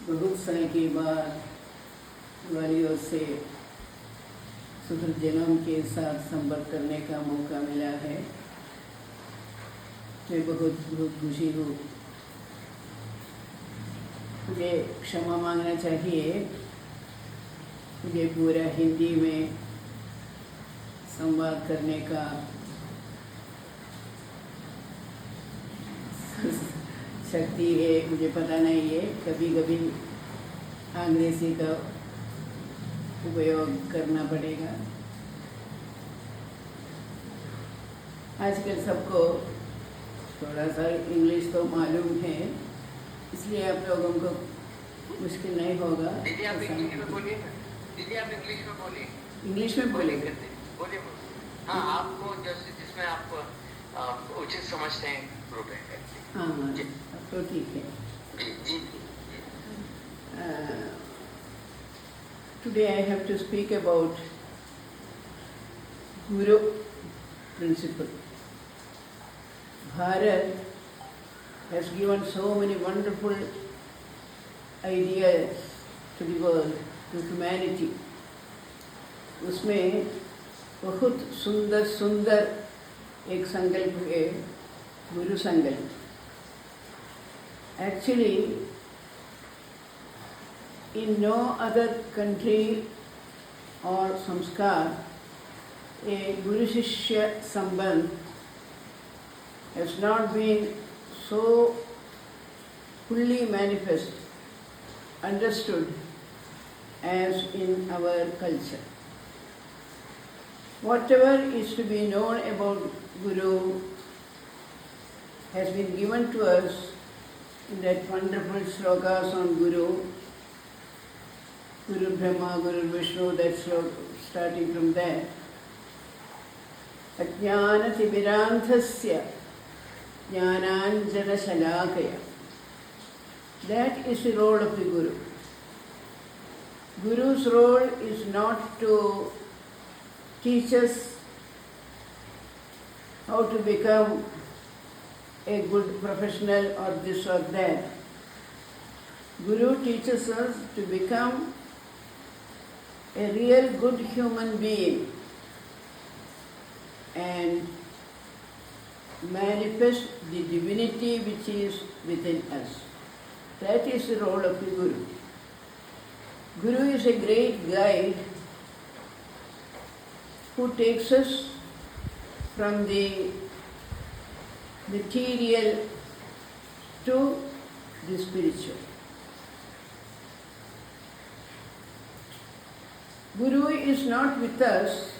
बहुत समय के बाद वालियों से सुहृदजनों के साथ संपर्क करने का मौका मिला है। मैं बहुत बहुत खुशी हूँ। मुझे क्षमा मांगना चाहिए, मुझे पूरा हिंदी में संवाद करने का शक्ति है, मुझे पता नहीं है। कभी कभी अंग्रेजी का उपयोग करना पड़ेगा। आजकल सबको थोड़ा सा इंग्लिश तो मालूम है, इसलिए आप लोगों को मुश्किल नहीं होगा। दीदी आप इंग्लिश में बोलिए। दीदी आप इंग्लिश में बोलिए। इंग्लिश में बोलिए। बोलिए। हाँ, आपको जैसे जिसमें आप उचित समझते हैं ग्रुप है। हाँ तो ठीक है। जी। Today I have to speak about Guru principle. Bharat has given so many wonderful ideas to the world, to humanity. उसमें बहुत सुंदर सुंदर एक संकल्प है, गुरु संकल्प। Actually, in no other country or samskar, a Guru Shishya Sambandh has not been so fully manifest, understood as in our culture. Whatever is to be known about Guru has been given to us in that wonderful slokas on Guru, Guru Brahma, Guru Vishnu, that sloka, starting from there. Ajnana Tibiranthasya Jnananjana Shalakaya. That is the role of the Guru. Guru's role is not to teach us how to become a good professional or this or that. Guru teaches us to become a real good human being and manifest the divinity which is within us. That is the role of the Guru. Guru is a great guide who takes us from the material to the spiritual. Guru is not with us,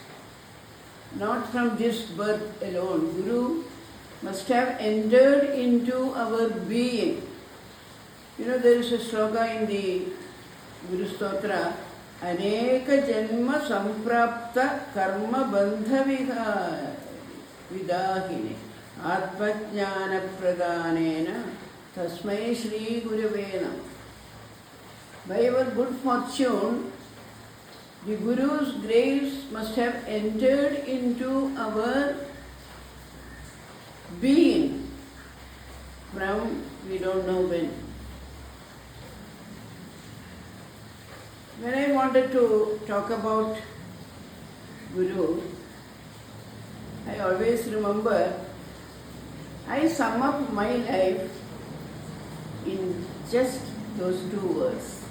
not from this birth alone. Guru must have entered into our being. You know, there is a sloka in the Guru Stotra, Aneka Janma Samprapta Karma Bandha Vidahine Atmajnana Pradhanena Tasmai Shri Guruvena. By our good fortune, the Guru's grace must have entered into our being from we don't know when. When I wanted to talk about Guru, I always remember, I sum up my life in just those two words.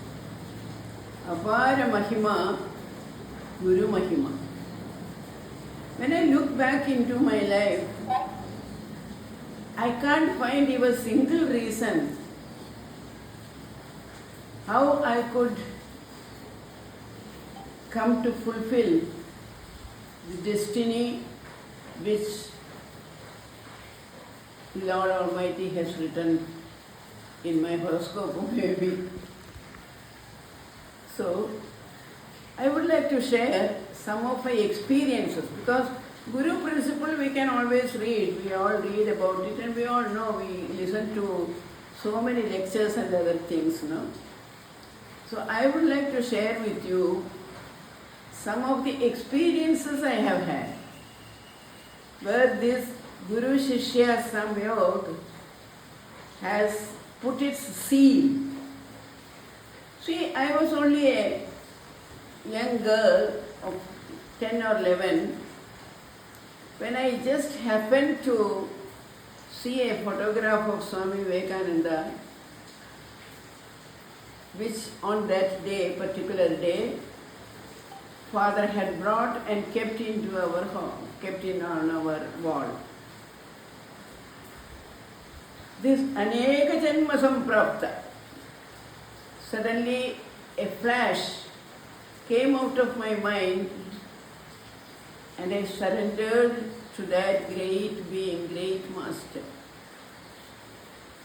Apara Mahima, Guru Mahima. When I look back into my life, I can't find even a single reason how I could come to fulfill the destiny which the Lord Almighty has written in my horoscope, maybe. So, I would like to share some of my experiences, because Guru principle we can always read, we all read about it and we all know, we listen to so many lectures and other things, no? So I would like to share with you some of the experiences I have had, where this Guru Shishya Samyog has put its seal See, I was only a young girl of 10 or 11 when I just happened to see a photograph of Swami Vivekananda, which on that day, particular day, Father had brought and kept into our home, kept in on our wall. This Aneka Janma Samprapta. Suddenly a flash came out of my mind and I surrendered to that great being, great master.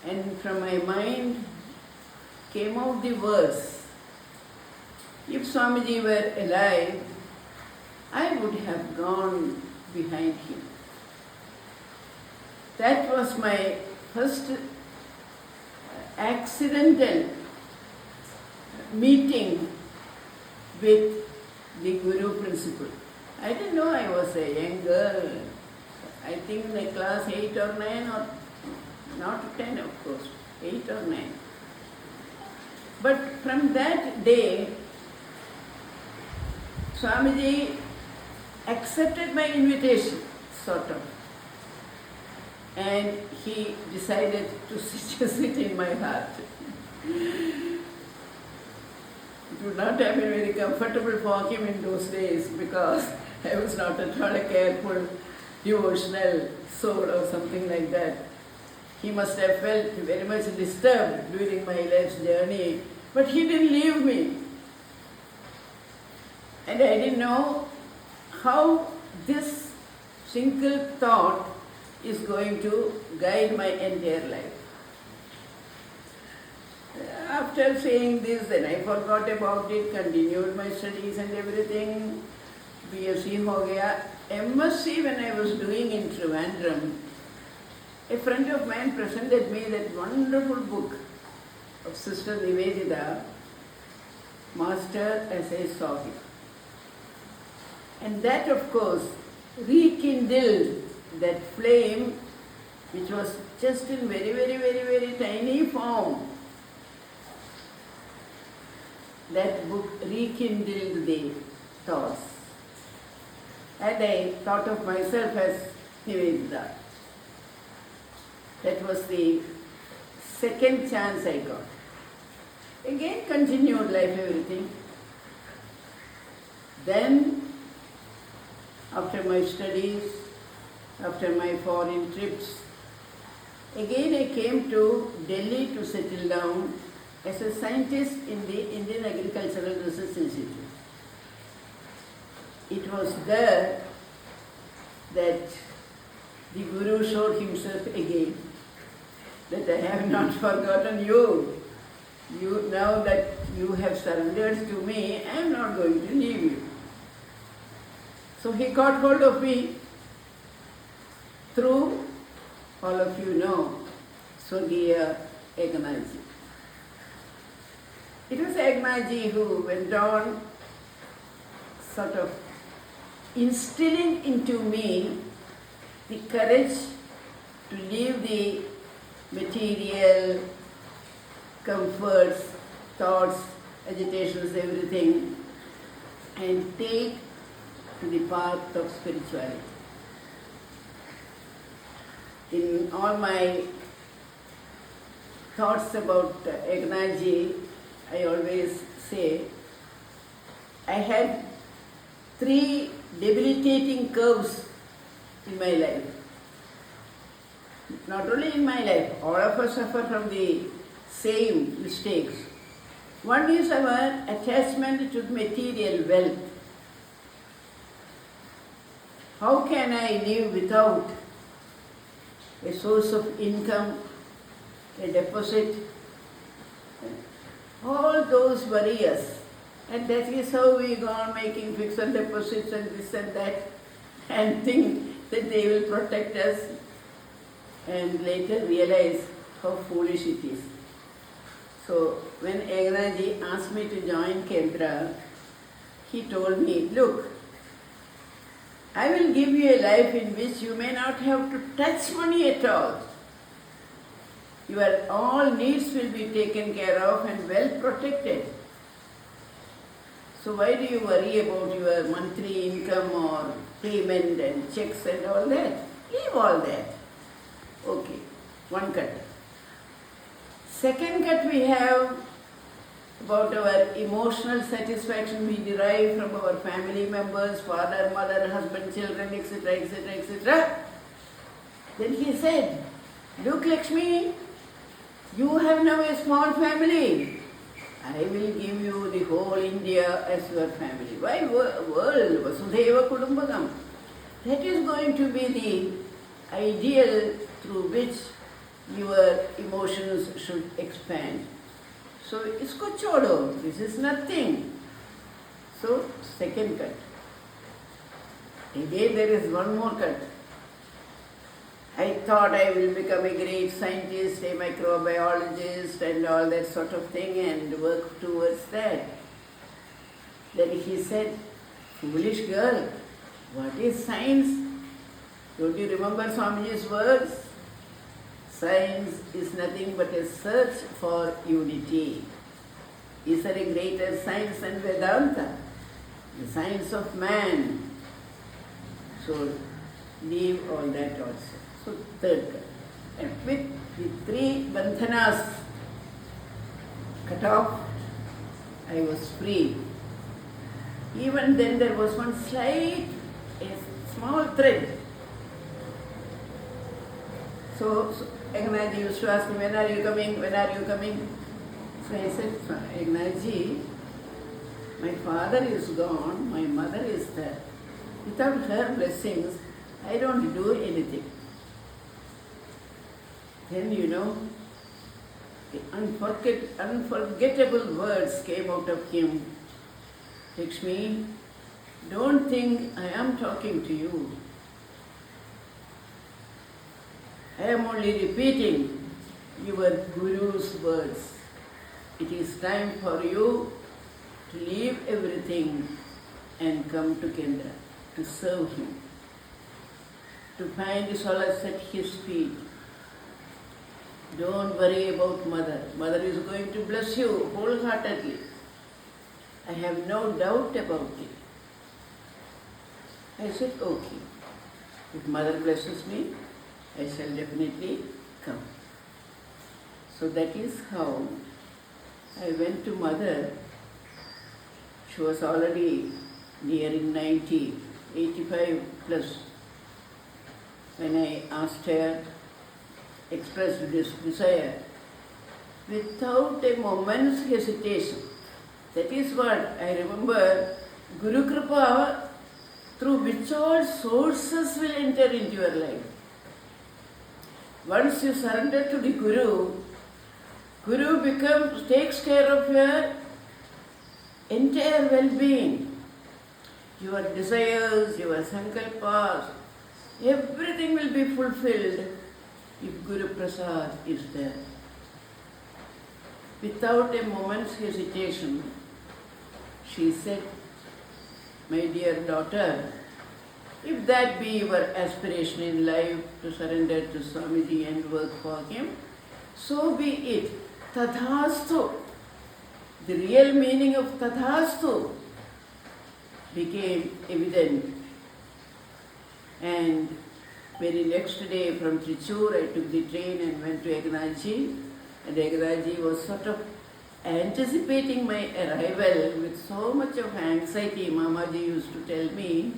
And from my mind came out the words, if Swamiji were alive, I would have gone behind him. That was my first accidental meeting with the Guru principal. I didn't know I was a young girl. I think in the class 8 or 9 or not 10 of course, 8 or 9. But from that day, Swamiji accepted my invitation, sort of. And he decided to sit in my heart. It would not have been very comfortable for him in those days because I was not at all a careful, devotional soul or something like that. He must have felt very much disturbed during my life's journey, but he didn't leave me. And I didn't know how this single thought is going to guide my entire life. After saying this, then I forgot about it, continued my studies and everything. BSc ho gaya. MSc when I was doing in Trivandrum, a friend of mine presented me that wonderful book of Sister Nivedita, Master as I Saw Him. And that, of course, rekindled that flame which was just in very tiny form. That book rekindled the thoughts. And I thought of myself as Nivedita. That was the second chance I got. Again continued life, everything. Then, after my studies, after my foreign trips, again I came to Delhi to settle down as a scientist in the Indian Agricultural Research Institute. It was there that the Guru showed himself again, that I have not forgotten you. Now that you have surrendered to me, I am not going to leave you. So he caught hold of me through, all of you know, Swargiya Eknathji. It was Eknathji who went on sort of instilling into me the courage to leave the material comforts, thoughts, agitations, everything, and take to the path of spirituality. In all my thoughts about Eknathji, I always say, I had 3 debilitating curves in my life. Not only in my life, all of us suffer from the same mistakes. One is our attachment to material wealth. How can I live without a source of income, a deposit? All those worry us. And that is how we go on making fixed deposits and this and that, and think that they will protect us, and later realize how foolish it is. So when Eknathji asked me to join Kendra, he told me, look, I will give you a life in which you may not have to touch money at all. Your all needs will be taken care of and well protected. So why do you worry about your monthly income or payment and checks and all that? Leave all that. Okay, one cut. Second cut we have about our emotional satisfaction we derive from our family members, father, mother, husband, children, etc., etc., etc. Then he said, look Lakshmi, you have now a small family. I will give you the whole India as your family. Why world? Vasudhaiva Kudumbakam. That is going to be the ideal through which your emotions should expand. So, isko chodo, this is nothing. So, second cut. Again there is one more cut. I thought I will become a great scientist, a microbiologist and all that sort of thing and work towards that. Then he said, foolish girl, what is science? Don't you remember Swamiji's words? Science is nothing but a search for unity. Is there a greater science than Vedanta? The science of man. So leave all that also. So third cut. And with the three bandhanas cut off, I was free. Even then there was one slight, a small thread. So Eknathji used to ask me, when are you coming, when are you coming? So I said, Eknathji, my father is gone, my mother is there. Without her blessings, I don't do anything. Then the unforgettable words came out of him. Lakshmi, don't think I am talking to you. I am only repeating your Guru's words. It is time for you to leave everything and come to Kendra, to serve him, to find solace at his feet. Don't worry about mother. Mother is going to bless you wholeheartedly. I have no doubt about it. I said, okay. If mother blesses me, I shall definitely come. So that is how I went to mother. She was already nearing 90, 85 plus. When I asked her, expressed this desire, without a moment's hesitation. That is what I remember, Guru Kripa, through which all sources will enter into your life. Once you surrender to the Guru, Guru takes care of your entire well-being. Your desires, your sankalpas, everything will be fulfilled if Guru Prasad is there. Without a moment's hesitation, she said, my dear daughter, if that be your aspiration in life to surrender to Swamiji and work for him, so be it. Tathastu. The real meaning of Tathastu became evident. And very next day from Trichur, I took the train and went to Eknathji. And Eknathji was sort of anticipating my arrival with so much of anxiety. Mamaji used to tell me,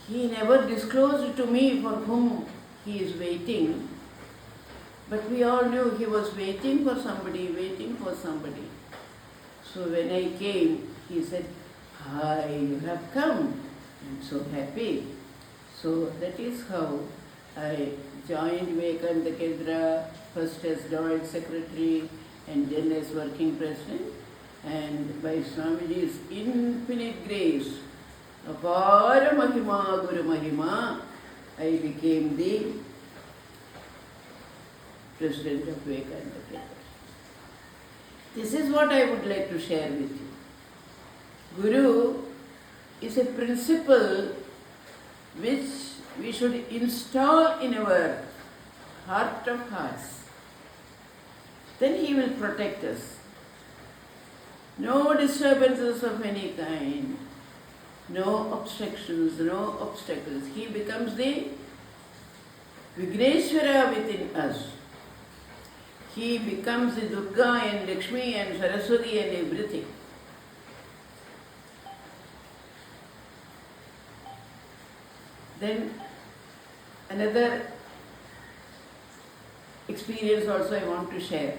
he never disclosed to me for whom he is waiting. But we all knew he was waiting for somebody. So when I came, he said, hi, you have come. I'm so happy. So that is how I joined Vivekananda Kendra, first as joint secretary and then as working president. And by Swamiji's infinite grace, Apara Mahima Guru Mahima, I became the president of Vivekananda Kendra. This is what I would like to share with you. Guru is a principle which we should install in our heart of hearts. Then he will protect us. no disturbances of any kind, no obstructions, no obstacles. He becomes the Vigneshwara within us. He becomes the Durga and Lakshmi and Saraswati and everything. Then another experience also I want to share.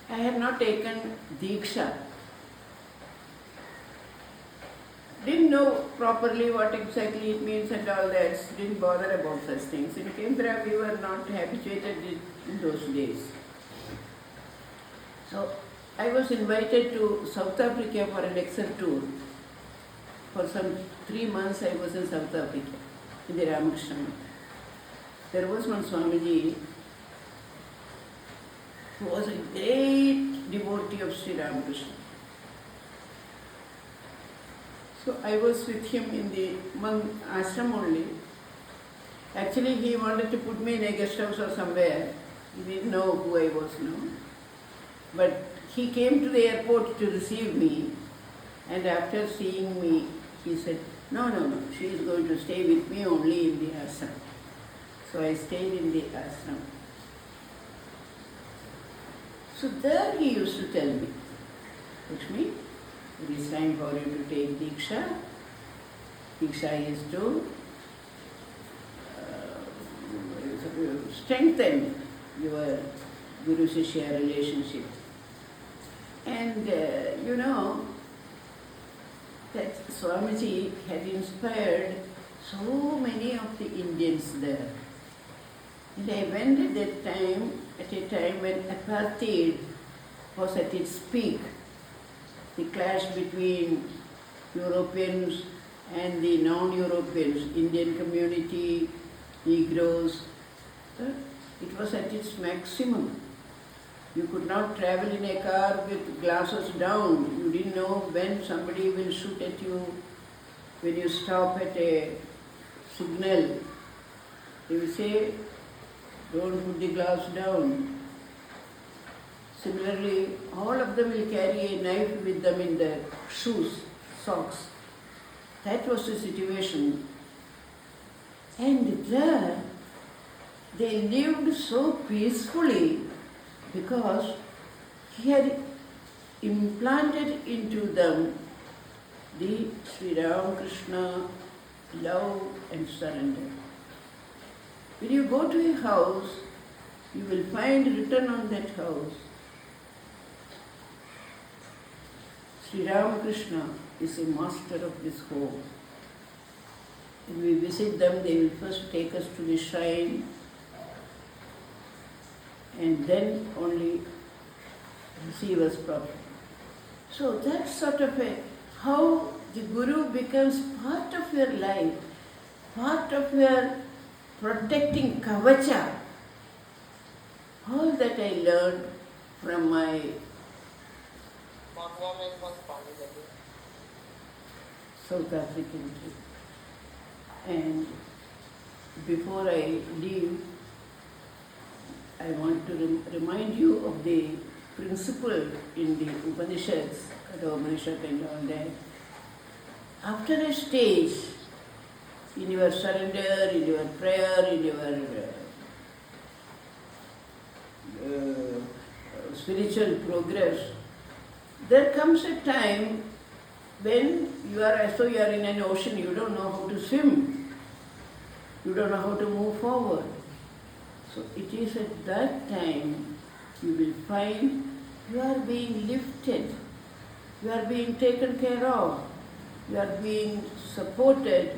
I had not taken Diksha. Didn't know properly what exactly it means and all that. Didn't bother about such things. In Kendra we were not habituated in those days. So I was invited to South Africa for a lecture tour. For some 3 months I was in South Africa, in the Ramakrishna. There was one Swamiji who was a great devotee of Sri Ramakrishna. So I was with him in the ashram only. Actually he wanted to put me in a guest house or somewhere. He didn't know who I was now. But he came to the airport to receive me, and after seeing me, he said, no, she is going to stay with me only in the ashram. So I stayed in the ashram. So there he used to tell me, Lakshmi, it is time for you to take Diksha. Diksha is to strengthen your Guru-Shishya relationship. And you know, that Swamiji had inspired so many of the Indians there. And I went at a time when apartheid was at its peak. The clash between Europeans and the non-Europeans, Indian community, Negroes, it was at its maximum. You could not travel in a car with glasses down. You didn't know when somebody will shoot at you. When you stop at a signal, they will say, don't put the glass down. Similarly, all of them will carry a knife with them in their shoes, socks. That was the situation. And there, they lived so peacefully because he had implanted into them the Sri Ramakrishna love and surrender. When you go to a house, you will find written on that house, Sri Ramakrishna is a master of this home. When we visit them, they will first take us to the shrine and then only receive us properly. So that's sort of how the Guru becomes part of your life, part of your protecting kavacha. All that I learned from my South African trip. And before I leave, I want to remind you of the principle in the Upanishads, Upanishad and all that. After a stage, in your surrender, in your prayer, in your spiritual progress, there comes a time when you are as though you are in an ocean, you don't know how to swim, you don't know how to move forward. So it is at that time you will find you are being lifted, you are being taken care of, you are being supported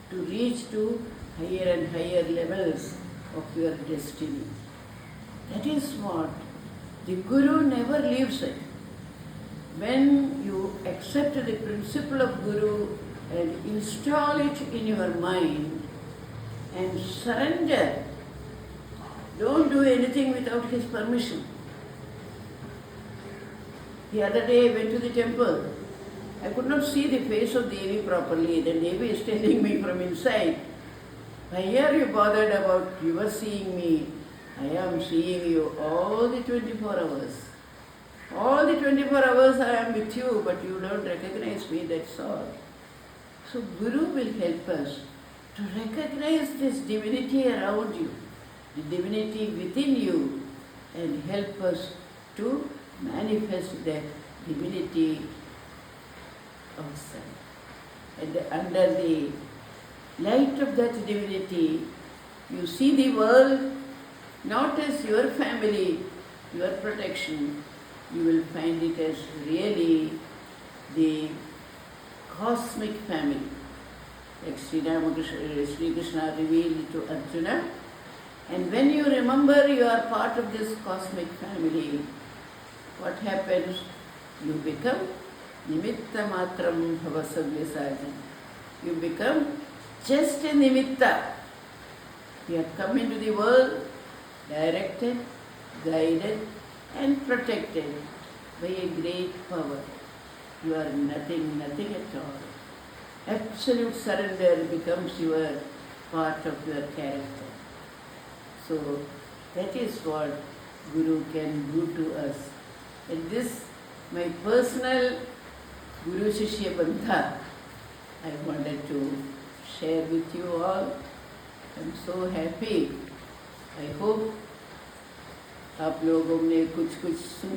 to reach to higher and higher levels of your destiny. That is what the Guru never leaves it. When you accept the principle of Guru and install it in your mind and surrender, don't do anything without his permission. The other day I went to the temple. I could not see the face of Devi properly. The Devi is telling me from inside, why are you bothered about you seeing me? I am seeing you all the 24 hours. All the 24 hours I am with you, but you don't recognize me, that's all. So Guru will help us to recognize this divinity around you, the divinity within you, and help us to manifest that divinity outside. And under the light of that divinity, you see the world not as your family, your protection. You will find it as really the cosmic family. Like Sri Krishna revealed to Arjuna. And when you remember you are part of this cosmic family, what happens? You become nimitta matram bhavasavyasajan. You become just a nimitta. You have come into the world directed, guided and protected by a great power. You are nothing at all. Absolute surrender becomes your part of your character. So that is what Guru can do to us. And this, my personal Guru Shishya Bandha, I wanted to share with you all. I'm so happy. I hope आप लोगों ने कुछ सुन